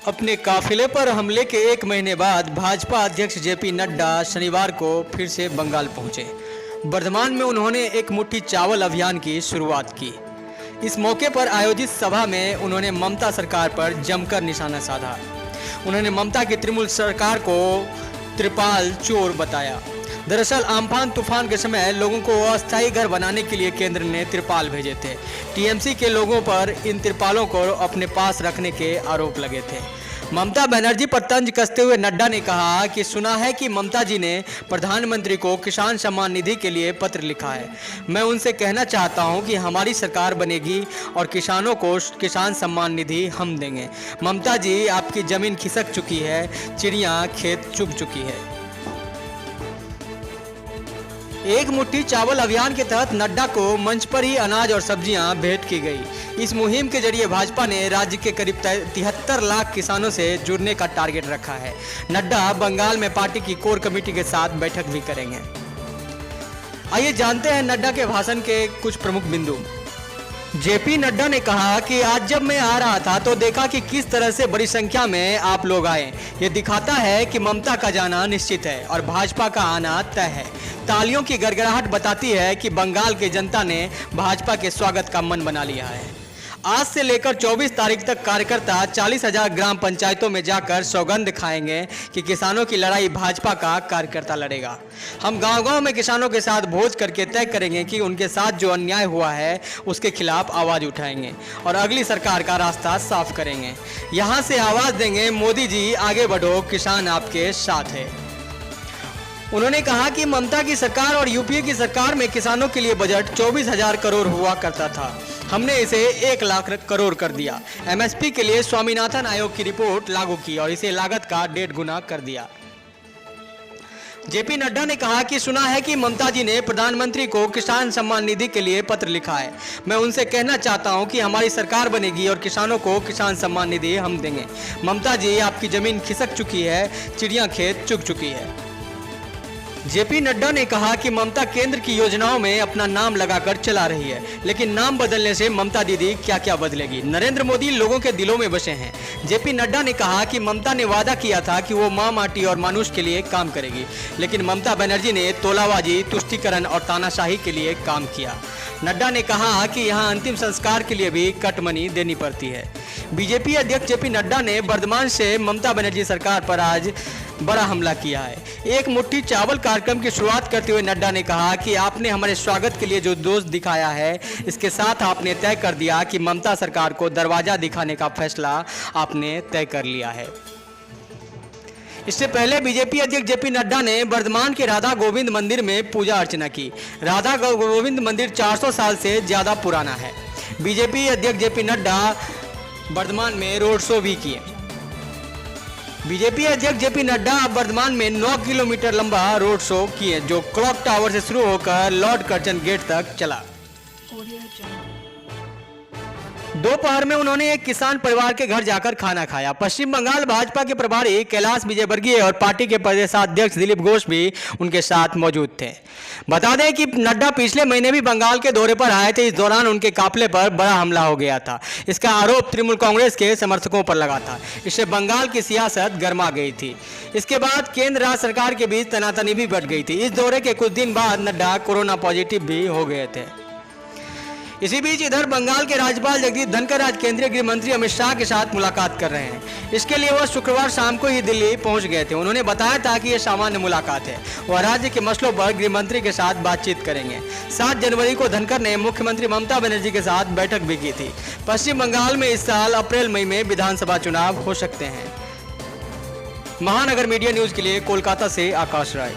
अपने काफिले पर हमले के एक महीने बाद भाजपा अध्यक्ष जेपी नड्डा शनिवार को फिर से बंगाल पहुंचे। वर्धमान में उन्होंने एक मुट्ठी चावल अभियान की शुरुआत की। इस मौके पर आयोजित सभा में उन्होंने ममता सरकार पर जमकर निशाना साधा। उन्होंने ममता की तृणमूल सरकार को त्रिपाल चोर बताया। दरअसल आम्फान तूफान के समय लोगों को अस्थायी घर बनाने के लिए केंद्र ने त्रिपाल भेजे थे। टीएमसी के लोगों पर इन त्रिपालों को अपने पास रखने के आरोप लगे थे। ममता बनर्जी पर तंज कसते हुए नड्डा ने कहा कि सुना है कि ममता जी ने प्रधानमंत्री को किसान सम्मान निधि के लिए पत्र लिखा है। मैं उनसे कहना चाहता हूं कि हमारी सरकार बनेगी और किसानों को किसान सम्मान निधि हम देंगे। ममता जी, आपकी जमीन खिसक चुकी है, चिड़िया खेत चुग चुकी है। एक मुट्ठी चावल अभियान के तहत नड्डा को मंच पर ही अनाज और सब्जियां भेंट की गई। इस मुहिम के जरिए भाजपा ने राज्य के करीब 73 लाख किसानों से जुड़ने का टारगेट रखा है। नड्डा बंगाल में पार्टी की कोर कमेटी के साथ बैठक भी करेंगे। आइए जानते हैं नड्डा के भाषण के कुछ प्रमुख बिंदु। जेपी नड्डा ने कहा कि आज जब मैं आ रहा था तो देखा कि किस तरह से बड़ी संख्या में आप लोग आए। ये दिखाता है कि ममता का जाना निश्चित है और भाजपा का आना तय है। तालियों की गड़गड़ाहट बताती है कि बंगाल की जनता ने भाजपा के स्वागत का मन बना लिया है। आज से लेकर 24 तारीख तक कार्यकर्ता 40,000 ग्राम पंचायतों में जाकर सौगंध खाएंगे कि किसानों की लड़ाई भाजपा का कार्यकर्ता लड़ेगा। हम गांव-गांव में किसानों के साथ भोज करके तय करेंगे कि उनके साथ जो अन्याय हुआ है उसके खिलाफ आवाज़ उठाएंगे और अगली सरकार का रास्ता साफ करेंगे। यहाँ से आवाज़ देंगे, मोदी जी आगे बढ़ो, किसान आपके साथ है। उन्होंने कहा कि ममता की सरकार और यूपीए की सरकार में किसानों के लिए बजट 24,000 करोड़ हुआ करता था। हमने इसे 1 लाख करोड़ कर दिया। एमएसपी के लिए स्वामीनाथन आयोग की रिपोर्ट लागू की और इसे लागत का 1.5 गुना कर दिया। जेपी नड्डा ने कहा कि सुना है कि ममता जी ने प्रधानमंत्री को किसान सम्मान निधि के लिए पत्र लिखा है। मैं उनसे कहना चाहता हूं कि हमारी सरकार बनेगी और किसानों को किसान सम्मान निधि हम देंगे। ममता जी, आपकी जमीन खिसक चुकी है, चिड़िया खेत चुग चुकी है। जेपी नड्डा ने कहा कि ममता केंद्र की योजनाओं में अपना नाम लगाकर चला रही है, लेकिन नाम बदलने से ममता दीदी क्या क्या बदलेगी। नरेंद्र मोदी लोगों के दिलों में बसे हैं। जेपी नड्डा ने कहा कि ममता ने वादा किया था कि वो माँ माटी और मानुष के लिए काम करेगी, लेकिन ममता बनर्जी ने तोलाबाजी, तुष्टीकरण और तानाशाही के लिए काम किया। नड्डा ने कहा कि यहाँ अंतिम संस्कार के लिए भी कटमनी देनी पड़ती है। बीजेपी अध्यक्ष जेपी नड्डा ने वर्धमान से ममता बनर्जी सरकार पर आज बड़ा हमला किया है। एक मुट्ठी चावल कार्यक्रम की शुरुआत करते हुए नड्डा ने कहा कि आपने हमारे स्वागत के लिए जो दोष दिखाया है, इसके साथ आपने तय कर दिया कि ममता सरकार को दरवाजा दिखाने का फैसला आपने तय कर लिया है। इससे पहले बीजेपी अध्यक्ष जेपी नड्डा ने वर्धमान के राधा गोविंद मंदिर में पूजा अर्चना की। राधा गोविंद मंदिर 400 साल से ज्यादा पुराना है। बीजेपी अध्यक्ष जेपी नड्डा वर्धमान में रोड शो भी किए। बीजेपी अध्यक्ष जेपी नड्डा वर्धमान में 9 किलोमीटर लंबा रोड शो किए, जो क्लॉक टावर से शुरू होकर लॉर्ड कर्जन गेट तक चला। दोपहर में उन्होंने एक किसान परिवार के घर जाकर खाना खाया। पश्चिम बंगाल भाजपा के प्रभारी कैलाश विजयवर्गीय और पार्टी के प्रदेशाध्यक्ष दिलीप घोष भी उनके साथ मौजूद थे। बता दें कि नड्डा पिछले महीने भी बंगाल के दौरे पर आए थे। इस दौरान उनके काफिले पर बड़ा हमला हो गया था। इसका आरोप तृणमूल कांग्रेस के समर्थकों पर लगा था। इससे बंगाल की सियासत गर्मा गई थी। इसके बाद केंद्र राज्य सरकार के बीच तनातनी भी बढ़ गई थी। इस दौरे के कुछ दिन बाद नड्डा कोरोना पॉजिटिव भी हो गए थे। इसी बीच इधर बंगाल के राज्यपाल जगदीप धनखड़ आज केंद्रीय गृह मंत्री अमित शाह के साथ मुलाकात कर रहे हैं। इसके लिए वह शुक्रवार शाम को ही दिल्ली पहुंच गए थे। उन्होंने बताया था कि यह सामान्य मुलाकात है। वह राज्य के मसलों पर गृह मंत्री के साथ बातचीत करेंगे। 7 जनवरी को धनखड़ ने मुख्यमंत्री ममता बनर्जी के साथ बैठक भी की थी। पश्चिम बंगाल में इस साल अप्रैल मई में विधानसभा चुनाव हो सकते हैं। महानगर मीडिया न्यूज के लिए कोलकाता से आकाश राय।